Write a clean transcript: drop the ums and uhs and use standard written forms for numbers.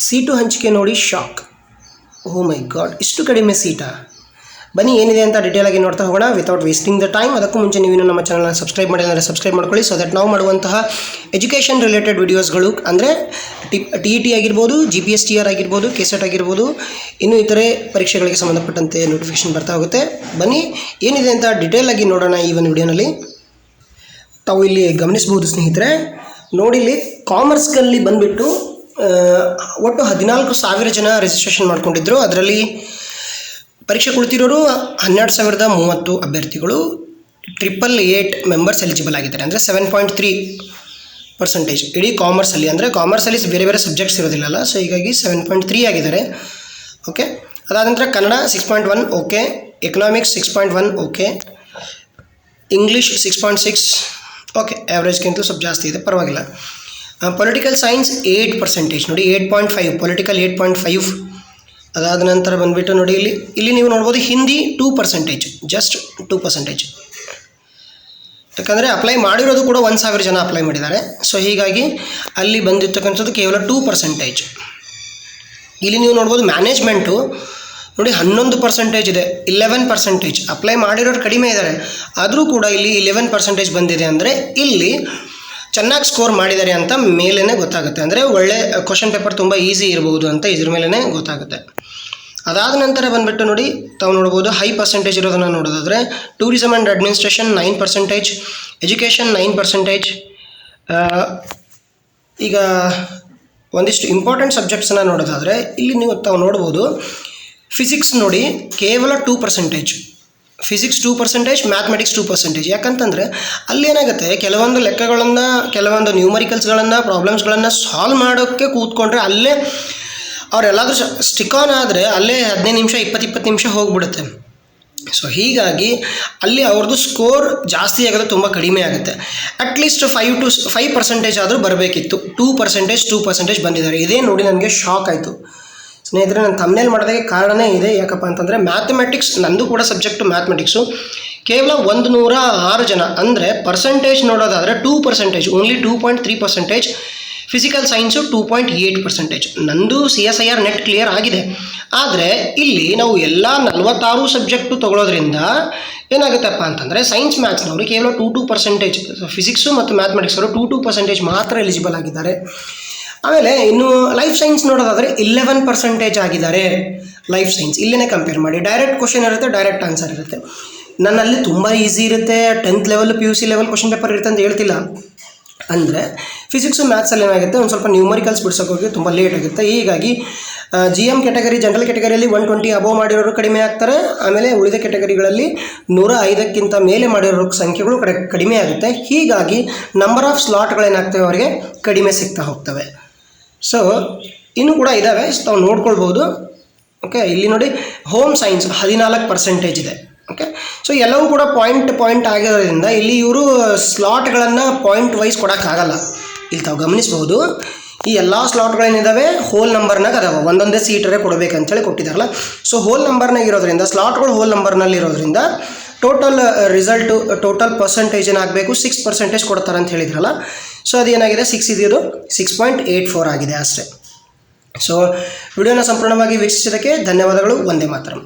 Seat ಹಂಚಿಕೆ ನೋಡಿ shock. ಓ ಮೈ god, ಇಷ್ಟು ಕಡಿಮೆ ಸೀಟಾ? ಬನ್ನಿ ಏನಿದೆ ಅಂತ ಡೀಟೇಲಾಗಿ ನೋಡ್ತಾ ಹೋಗೋಣ ವಿತೌಟ್ ವೇಸ್ಟಿಂಗ್ ದ ಟೈಮ್. ಅದಕ್ಕೂ ಮುಂಚೆ ನೀವೇನು ನಮ್ಮ ಚಾನಲ್ನ ಸಬ್ಸ್ಕ್ರೈಬ್ ಮಾಡಿದರೆ ಸಬ್ಸ್ಕ್ರೈಬ್ ಮಾಡ್ಕೊಳ್ಳಿ, ಸೊ ದಟ್ ನಾವು ಮಾಡುವಂತಹ ಎಜುಕೇಷನ್ ರಿಲೇಟೆಡ್ ವೀಡಿಯೋಸ್ಗಳು ಅಂದರೆ TET ಆಗಿರ್ಬೋದು, GPSTR ಆಗಿರ್ಬೋದು, KSET ಆಗಿರ್ಬೋದು, ಇನ್ನೂ ಇತರೆ ಪರೀಕ್ಷೆಗಳಿಗೆ ಸಂಬಂಧಪಟ್ಟಂತೆ ನೋಟಿಫಿಕೇಷನ್ ಬರ್ತಾ ಹೋಗುತ್ತೆ. ಬನ್ನಿ ಏನಿದೆ ಅಂತ ಡೀಟೇಲಾಗಿ ನೋಡೋಣ ಈ ಒಂದು ವಿಡಿಯೋನಲ್ಲಿ. ತಾವು ಇಲ್ಲಿ ಗಮನಿಸ್ಬೋದು ಸ್ನೇಹಿತರೆ, ನೋಡಿ ಇಲ್ಲಿ ಕಾಮರ್ಸ್ನಲ್ಲಿ ಬಂದುಬಿಟ್ಟು ಒಟ್ಟು 14,000 ಜನ ರಿಜಿಸ್ಟ್ರೇಷನ್ ಮಾಡ್ಕೊಂಡಿದ್ರು. ಅದರಲ್ಲಿ ಪರೀಕ್ಷೆ ಕುಳಿತಿರೋರು 12,030 ಅಭ್ಯರ್ಥಿಗಳು. 888 ಮೆಂಬರ್ಸ್ ಎಲಿಜಿಬಲ್ ಆಗಿದ್ದಾರೆ, ಅಂದರೆ 7.3% ಇಡೀ ಕಾಮರ್ಸಲ್ಲಿ. ಅಂದರೆ ಕಾಮರ್ಸಲ್ಲಿ ಬೇರೆ ಬೇರೆ ಸಬ್ಜೆಕ್ಟ್ಸ್ ಇರೋದಿಲ್ಲಲ್ಲ, ಸೊ ಹೀಗಾಗಿ 7.3 ಆಗಿದ್ದಾರೆ. ಓಕೆ, ಅದಾದ ನಂತರ Kannada 6.1 okay, economics 6.1 okay, English 6.6 okay, ಆ್ಯಾವ್ರೇಜ್ಗಿಂತಲೂ ಸ್ವಲ್ಪ ಜಾಸ್ತಿ ಇದೆ, ಪರವಾಗಿಲ್ಲ. ಪೊಲಿಟಿಕಲ್ ಸೈನ್ಸ್ 8% ನೋಡಿ, 8.5 ಪೊಲಿಟಿಕಲ್ 8.5. ಅದಾದ ನಂತರ ಬಂದುಬಿಟ್ಟು ನೋಡಿ ಇಲ್ಲಿ ನೀವು ನೋಡ್ಬೋದು ಹಿಂದಿ 2%, ಜಸ್ಟ್ 2%. ಯಾಕಂದರೆ ಅಪ್ಲೈ ಮಾಡಿರೋದು ಕೂಡ 1,000 ಜನ ಅಪ್ಲೈ ಮಾಡಿದ್ದಾರೆ, ಸೊ ಹೀಗಾಗಿ ಅಲ್ಲಿ ಬಂದಿರ್ತಕ್ಕಂಥದ್ದು ಕೇವಲ 2%. ಇಲ್ಲಿ ನೀವು ನೋಡ್ಬೋದು ಮ್ಯಾನೇಜ್ಮೆಂಟು ನೋಡಿ 11% ಇದೆ, 11%. ಅಪ್ಲೈ ಮಾಡಿರೋರು ಕಡಿಮೆ ಇದ್ದಾರೆ, ಆದರೂ ಕೂಡ ಇಲ್ಲಿ 11% ಬಂದಿದೆ. ಅಂದರೆ ಇಲ್ಲಿ ಚೆನ್ನಾಗಿ ಸ್ಕೋರ್ ಮಾಡಿದ್ದಾರೆ ಅಂತ ಮೇಲೇ ಗೊತ್ತಾಗುತ್ತೆ. ಅಂದರೆ ಒಳ್ಳೆ ಕ್ವಶನ್ ಪೇಪರ್ ತುಂಬ ಈಸಿ ಇರ್ಬೋದು ಅಂತ ಇದ್ರ ಮೇಲೇ ಗೊತ್ತಾಗುತ್ತೆ. ಅದಾದ ನಂತರ ಬಂದುಬಿಟ್ಟು ನೋಡಿ ತಾವು ನೋಡ್ಬೋದು ಹೈ ಪರ್ಸೆಂಟೇಜ್ ಇರೋದನ್ನು ನೋಡೋದಾದರೆ ಟೂರಿಸಮ್ ಆ್ಯಂಡ್ ಅಡ್ಮಿನಿಸ್ಟ್ರೇಷನ್ 9%, ಎಜುಕೇಷನ್ 9%. ಈಗ ಒಂದಿಷ್ಟು ಇಂಪಾರ್ಟೆಂಟ್ ಸಬ್ಜೆಕ್ಟ್ಸನ್ನು ನೋಡೋದಾದರೆ ಇಲ್ಲಿ ನೀವು ತಾವು ನೋಡ್ಬೋದು ಫಿಸಿಕ್ಸ್ ನೋಡಿ ಕೇವಲ 2%, ಫಿಸಿಕ್ಸ್ 2%, ಮ್ಯಾಥಮೆಟಿಕ್ಸ್ 2%. ಯಾಕಂತಂದರೆ ಅಲ್ಲಿ ಏನಾಗುತ್ತೆ, ಕೆಲವೊಂದು ಲೆಕ್ಕಗಳನ್ನು, ಕೆಲವೊಂದು ನ್ಯೂಮರಿಕಲ್ಸ್ಗಳನ್ನು, ಪ್ರಾಬ್ಲಮ್ಸ್ಗಳನ್ನು ಸಾಲ್ವ್ ಮಾಡೋಕ್ಕೆ ಕೂತ್ಕೊಂಡ್ರೆ ಅಲ್ಲೇ ಅವರೆಲ್ಲಾದರೂ ಸ್ಟಿಕ್ ಆನ್ ಆದರೆ ಅಲ್ಲೇ 15 ನಿಮಿಷ 20 ನಿಮಿಷ ಹೋಗಿಬಿಡುತ್ತೆ. ಸೊ ಹೀಗಾಗಿ ಅಲ್ಲಿ ಅವ್ರದ್ದು ಸ್ಕೋರ್ ಜಾಸ್ತಿ ಆಗೋದು ತುಂಬ ಕಡಿಮೆ ಆಗುತ್ತೆ. ಅಟ್ಲೀಸ್ಟ್ 5% ಆದರೂ ಬರಬೇಕಿತ್ತು. 2% ಬಂದಿದ್ದಾರೆ. ಇದೇ ನೋಡಿ ನನಗೆ ಶಾಕ್ ಆಯಿತು ಸ್ನೇಹಿತರೆ. ನಾನು ಥಂಬ್ನೇಲ್ ಮಾಡೋದಕ್ಕೆ ಕಾರಣನೇ ಇದೆ. ಯಾಕಪ್ಪ ಅಂತಂದರೆ ಮ್ಯಾಥಮೆಟಿಕ್ಸ್, ನಂದು ಕೂಡ ಸಬ್ಜೆಕ್ಟು ಮ್ಯಾಥಮೆಟಿಕ್ಸು, ಕೇವಲ 106 ಜನ. ಅಂದರೆ ಪರ್ಸೆಂಟೇಜ್ ನೋಡೋದಾದರೆ 2%, ಓನ್ಲಿ 2.3%. Physical science 2.8%. ನಂದು CSIR ನೆಟ್ ಕ್ಲಿಯರ್ ಆಗಿದೆ. ಆದರೆ ಇಲ್ಲಿ ನಾವು ಎಲ್ಲ 46 ಸಬ್ಜೆಕ್ಟು ತೊಗೊಳೋದ್ರಿಂದ ಏನಾಗುತ್ತಪ್ಪ ಅಂತಂದರೆ ಸೈನ್ಸ್ ಮ್ಯಾಥ್ಸ್ನವರು ಕೇವಲ 2%, ಫಿಸಿಕ್ಸು ಮತ್ತು ಮ್ಯಾಥಮೆಟಿಕ್ಸ್ ಅವರು 2% ಮಾತ್ರ ಎಲಿಜಿಬಲ್ ಆಗಿದ್ದಾರೆ. ಆಮೇಲೆ ಇನ್ನು ಲೈಫ್ ಸೈನ್ಸ್ ನೋಡೋದಾದರೆ 11% ಆಗಿದ್ದಾರೆ. ಲೈಫ್ ಸೈನ್ಸ್ ಇಲ್ಲೇ ಕಂಪೇರ್ ಮಾಡಿ, ಡೈರೆಕ್ಟ್ ಕ್ವಶನ್ ಇರುತ್ತೆ, ಡೈರೆಕ್ಟ್ ಆನ್ಸರ್ ಇರುತ್ತೆ. ನನ್ನಲ್ಲಿ ತುಂಬ ಈಸಿ ಇರುತ್ತೆ, 10th level PUC level question paper ಇರುತ್ತೆ ಅಂತ ಹೇಳ್ತಿಲ್ಲ. ಅಂದರೆ ಫಿಸಿಕ್ಸು ಮ್ಯಾಥ್ಸಲ್ಲಿ ಏನಾಗುತ್ತೆ, ಒಂದು ಸ್ವಲ್ಪ ನ್ಯೂಮರಿಕಲ್ಸ್ ಬಿಡ್ಸೋಕ್ಕೋಗಿ ತುಂಬ ಲೇಟ್ ಆಗುತ್ತೆ. ಹೀಗಾಗಿ GM ಕ್ಯಾಟಗರಿ, ಜನರಲ್ ಕ್ಯಾಟಗರಿಯಲ್ಲಿ 120 ಅಬೋವ್ ಮಾಡಿರೋರು ಕಡಿಮೆ ಆಗ್ತಾರೆ. ಆಮೇಲೆ ಉಳಿದ ಕ್ಯಾಟಗರಿಗಳಲ್ಲಿ 105ಕ್ಕಿಂತ ಮೇಲೆ ಮಾಡಿರೋ ಸಂಖ್ಯೆಗಳು ಕಡಿಮೆ ಆಗುತ್ತೆ. ಹೀಗಾಗಿ ನಂಬರ್ ಆಫ್ ಸ್ಲಾಟ್ಗಳೇನಾಗ್ತವೆ ಅವರಿಗೆ ಕಡಿಮೆ ಸಿಗ್ತಾ ಹೋಗ್ತವೆ. ಸೊ ಇನ್ನೂ ಕೂಡ ಇದ್ದಾವೆ, ತಾವು ನೋಡ್ಕೊಳ್ಬೋದು. ಓಕೆ, ಇಲ್ಲಿ ನೋಡಿ ಹೋಮ್ ಸೈನ್ಸ್ 14% ಇದೆ. ಓಕೆ, ಸೊ ಎಲ್ಲವೂ ಕೂಡ ಪಾಯಿಂಟ್ ಆಗಿರೋದ್ರಿಂದ ಇಲ್ಲಿ ಇವರು ಸ್ಲಾಟ್ಗಳನ್ನು ಪಾಯಿಂಟ್ ವೈಸ್ ಕೊಡೋಕ್ಕಾಗಲ್ಲ. ಇಲ್ಲಿ ತಾವು ಗಮನಿಸ್ಬೋದು, ಈ ಎಲ್ಲ ಸ್ಲಾಟ್ಗಳೇನಿದ್ದಾವೆ ಹೋಲ್ ನಂಬರ್ನಾಗ ಅದಾವೆ, ಒಂದೊಂದೇ ಸೀಟರೇ ಕೊಡಬೇಕಂತೇಳಿ ಕೊಟ್ಟಿದ್ದಾರಲ್ಲ. ಸೊ ಹೋಲ್ ನಂಬರ್ನಾಗ ಇರೋದ್ರಿಂದ, ಸ್ಲಾಟ್ಗಳು ಹೋಲ್ ನಂಬರ್ನಲ್ಲಿ ಇರೋದ್ರಿಂದ ಟೋಟಲ್ ರಿಸಲ್ಟು, ಟೋಟಲ್ ಪರ್ಸೆಂಟೇಜ್ ಏನಾಗಬೇಕು 6% ಕೊಡ್ತಾರೆ ಅಂತ ಹೇಳಿದ್ರಲ್ಲ. ಸೊ ಅದೇನಾಗಿದೆ 6 ಇದೆಯದು 6.84 ಆಗಿದೆ ಅಷ್ಟೇ. ಸೊ ವಿಡಿಯೋನ ಸಂಪೂರ್ಣವಾಗಿ ವೀಕ್ಷಿಸಿದ್ದಕ್ಕೆ ಧನ್ಯವಾದಗಳು. ವಂದೇ ಮಾತರಂ.